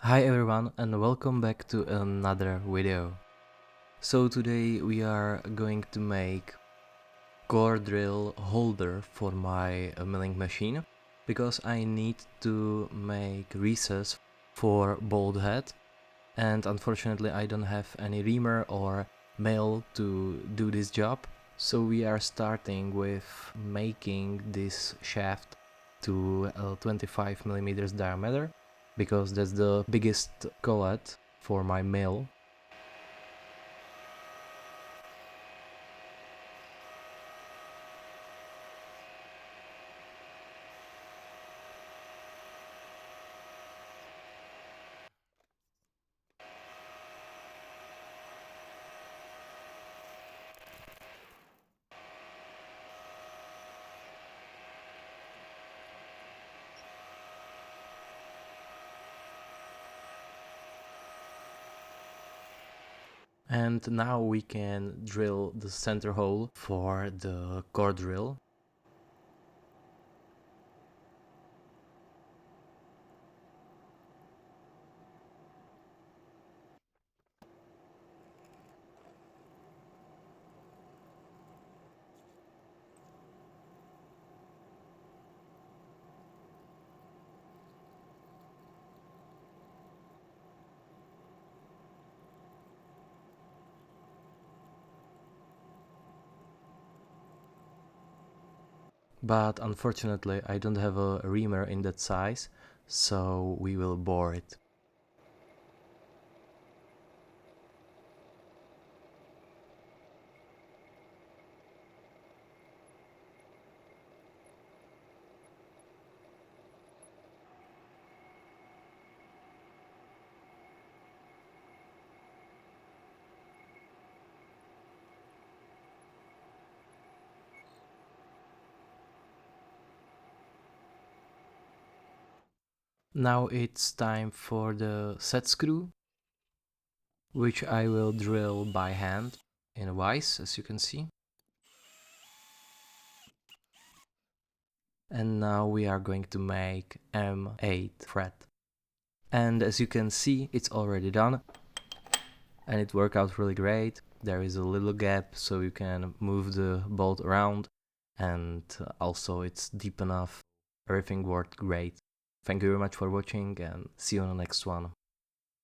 Hi everyone and welcome back to another video. So today we are going to make core drill holder for my milling machine because I need to make recess for bolt head, and unfortunately I don't have any reamer or nail to do this job. So we are starting with making this shaft to 25 millimeters diameter because that's the biggest collet for my mill. And now we can drill the center hole for the core drill. But unfortunately I don't have a reamer in that size, so we will bore it. Now it's time for the set screw, which I will drill by hand in a vise, as you can see. And now we are going to make M8 thread. And as you can see, it's already done and it worked out really great. There is a little gap so you can move the bolt around, and also it's deep enough. Everything worked great. Thank you very much for watching and see you on the next one.